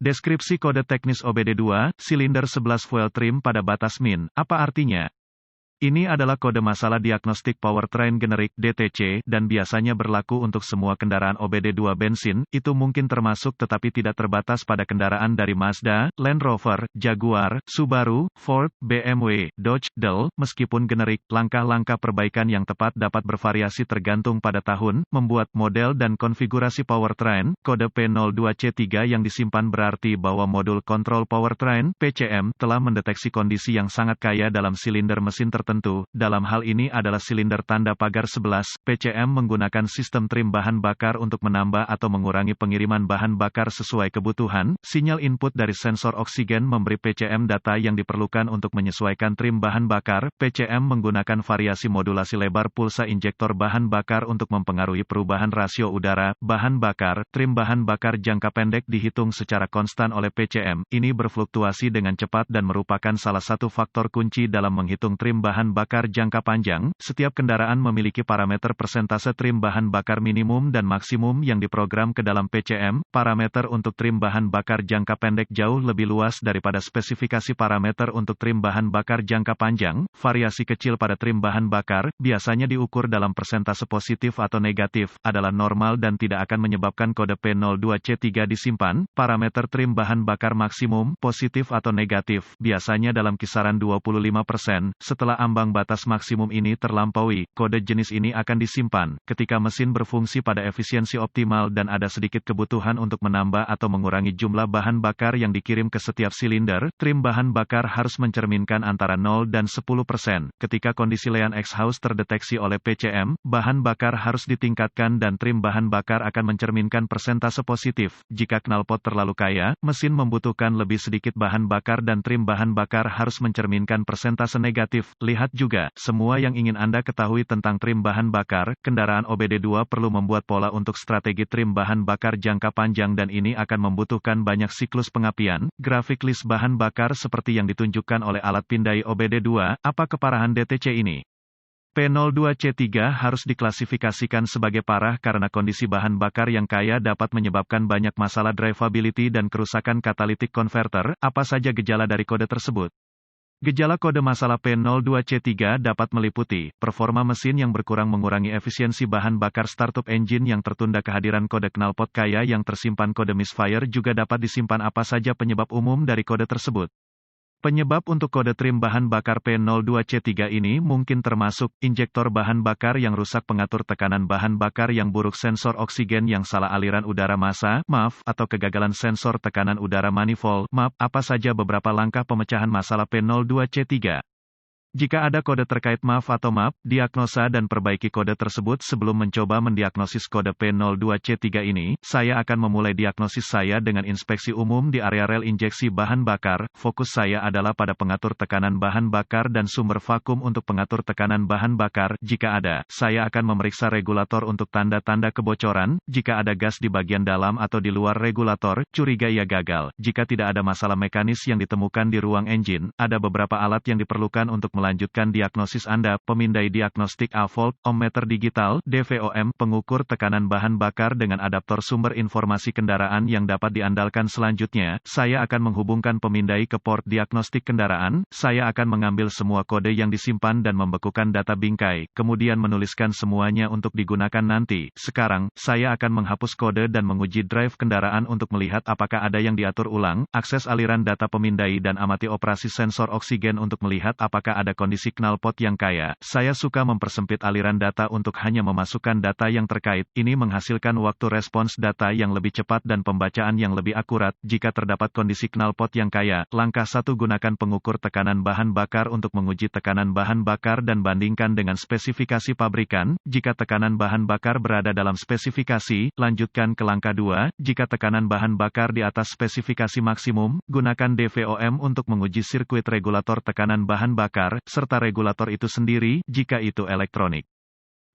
Deskripsi kode teknis OBD2, silinder 11 fuel trim pada batas min, apa artinya? Ini adalah kode masalah diagnostik powertrain generik (DTC) dan biasanya berlaku untuk semua kendaraan OBD2 bensin, itu mungkin termasuk tetapi tidak terbatas pada kendaraan dari Mazda, Land Rover, Jaguar, Subaru, Ford, BMW, Dodge, Dell, meskipun generik, langkah-langkah perbaikan yang tepat dapat bervariasi tergantung pada tahun, membuat model dan konfigurasi powertrain. Kode P02C3 yang disimpan berarti bahwa modul kontrol powertrain (PCM) telah mendeteksi kondisi yang sangat kaya dalam silinder mesin tertentu. Dalam hal ini adalah silinder tanda pagar 11, PCM menggunakan sistem trim bahan bakar untuk menambah atau mengurangi pengiriman bahan bakar sesuai kebutuhan. Sinyal input dari sensor oksigen memberi PCM data yang diperlukan untuk menyesuaikan trim bahan bakar. PCM menggunakan variasi modulasi lebar pulsa injektor bahan bakar untuk mempengaruhi perubahan rasio udara, bahan bakar. Trim bahan bakar jangka pendek dihitung secara konstan oleh PCM. Ini berfluktuasi dengan cepat dan merupakan salah satu faktor kunci dalam menghitung trim bahan bakar jangka panjang. Setiap kendaraan memiliki parameter persentase trim bahan bakar minimum dan maksimum yang diprogram ke dalam PCM. Parameter untuk trim bahan bakar jangka pendek jauh lebih luas daripada spesifikasi parameter untuk trim bahan bakar jangka panjang. Variasi kecil pada trim bahan bakar, biasanya diukur dalam persentase positif atau negatif, adalah normal dan tidak akan menyebabkan kode P02C3 disimpan. Parameter trim bahan bakar maksimum, positif atau negatif, biasanya dalam kisaran 25%. Setelah ambang batas maksimum ini terlampaui, kode jenis ini akan disimpan. Ketika mesin berfungsi pada efisiensi optimal dan ada sedikit kebutuhan untuk menambah atau mengurangi jumlah bahan bakar yang dikirim ke setiap silinder, trim bahan bakar harus mencerminkan antara 0 dan 10%. Ketika kondisi lean exhaust terdeteksi oleh PCM, bahan bakar harus ditingkatkan dan trim bahan bakar akan mencerminkan persentase positif. Jika knalpot terlalu kaya, mesin membutuhkan lebih sedikit bahan bakar dan trim bahan bakar harus mencerminkan persentase negatif. Lihat juga, semua yang ingin Anda ketahui tentang trim bahan bakar, kendaraan OBD2 perlu membuat pola untuk strategi trim bahan bakar jangka panjang dan ini akan membutuhkan banyak siklus pengapian. Grafik list bahan bakar seperti yang ditunjukkan oleh alat pindai OBD2, apa keparahan DTC ini? P02C3 harus diklasifikasikan sebagai parah karena kondisi bahan bakar yang kaya dapat menyebabkan banyak masalah drivability dan kerusakan catalytic converter. Apa saja gejala dari kode tersebut? Gejala kode masalah P02C3 dapat meliputi performa mesin yang berkurang mengurangi efisiensi bahan bakar startup engine yang tertunda kehadiran kode knalpot kaya yang tersimpan kode misfire juga dapat disimpan. Apa saja penyebab umum dari kode tersebut? Penyebab untuk kode trim bahan bakar P02C3 ini mungkin termasuk injektor bahan bakar yang rusak, pengatur tekanan bahan bakar yang buruk, sensor oksigen yang salah, aliran udara massa, MAF, atau kegagalan sensor tekanan udara manifold, MAP. Apa saja beberapa langkah pemecahan masalah P02C3? Jika ada kode terkait MAF atau MAP, diagnosa dan perbaiki kode tersebut. Sebelum mencoba mendiagnosis kode P02C3 ini, saya akan memulai diagnosis saya dengan inspeksi umum di area rel injeksi bahan bakar. Fokus saya adalah pada pengatur tekanan bahan bakar dan sumber vakum untuk pengatur tekanan bahan bakar. Jika ada, saya akan memeriksa regulator untuk tanda-tanda kebocoran. Jika ada gas di bagian dalam atau di luar regulator, curiga ia gagal. Jika tidak ada masalah mekanis yang ditemukan di ruang engine, ada beberapa alat yang diperlukan untuk melanjutkan diagnosis Anda. Pemindai diagnostik A-volt, ohmmeter digital, DVOM, pengukur tekanan bahan bakar dengan adaptor sumber informasi kendaraan yang dapat diandalkan. Selanjutnya, saya akan menghubungkan pemindai ke port diagnostik kendaraan. Saya akan mengambil semua kode yang disimpan dan membekukan data bingkai, kemudian menuliskan semuanya untuk digunakan nanti. Sekarang, saya akan menghapus kode dan menguji drive kendaraan untuk melihat apakah ada yang diatur ulang. Akses aliran data pemindai dan amati operasi sensor oksigen untuk melihat apakah ada kondisi knalpot yang kaya. Saya suka mempersempit aliran data untuk hanya memasukkan data yang terkait. Ini menghasilkan waktu respons data yang lebih cepat dan pembacaan yang lebih akurat. Jika terdapat kondisi knalpot yang kaya, langkah 1, gunakan pengukur tekanan bahan bakar untuk menguji tekanan bahan bakar dan bandingkan dengan spesifikasi pabrikan. Jika tekanan bahan bakar berada dalam spesifikasi, lanjutkan ke langkah 2. Jika tekanan bahan bakar di atas spesifikasi maksimum, gunakan DVOM untuk menguji sirkuit regulator tekanan bahan bakar serta regulator itu sendiri, jika itu elektronik.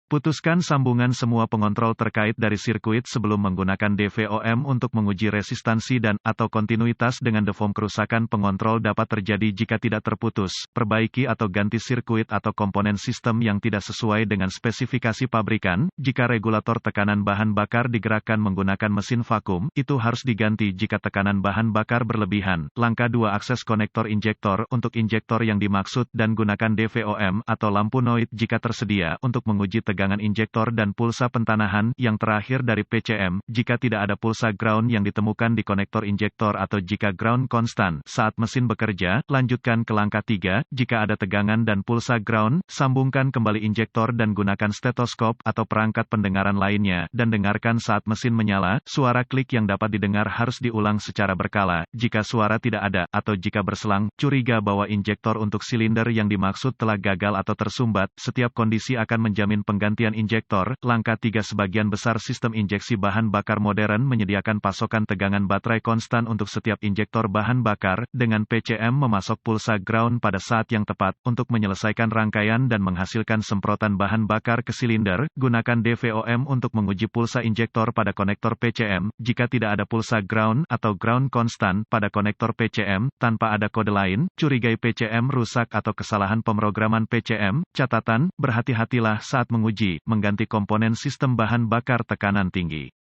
Putuskan sambungan semua pengontrol terkait dari sirkuit sebelum menggunakan DVOM untuk menguji resistansi dan/atau kontinuitas dengan deform. Kerusakan pengontrol dapat terjadi jika tidak terputus. Perbaiki atau ganti sirkuit atau komponen sistem yang tidak sesuai dengan spesifikasi pabrikan. Jika regulator tekanan bahan bakar digerakkan menggunakan mesin vakum, itu harus diganti jika tekanan bahan bakar berlebihan. Langkah 2. Akses konektor injektor untuk injektor yang dimaksud dan gunakan DVOM atau lampu noid jika tersedia untuk menguji tegangan injektor dan pulsa pentanahan. Yang terakhir dari PCM, jika tidak ada pulsa ground yang ditemukan di konektor injektor atau jika ground konstan saat mesin bekerja, lanjutkan ke langkah 3. Jika ada tegangan dan pulsa ground, sambungkan kembali injektor dan gunakan stetoskop atau perangkat pendengaran lainnya dan dengarkan saat mesin menyala. Suara klik yang dapat didengar harus diulang secara berkala. Jika suara tidak ada atau jika berselang, curiga bahwa injektor untuk silinder yang dimaksud telah gagal atau tersumbat. Setiap kondisi akan menjamin penggantian injektor. Langkah 3. Sebagian besar sistem injeksi bahan bakar modern menyediakan pasokan tegangan baterai konstan untuk setiap injektor bahan bakar. Dengan PCM memasok pulsa ground pada saat yang tepat untuk menyelesaikan rangkaian dan menghasilkan semprotan bahan bakar ke silinder. Gunakan DVOM untuk menguji pulsa injektor pada konektor PCM. Jika tidak ada pulsa ground atau ground konstan pada konektor PCM tanpa ada kode lain, curigai PCM rusak atau kesalahan pemrograman PCM. Catatan, berhati-hatilah saat menguji, mengganti komponen sistem bahan bakar tekanan tinggi.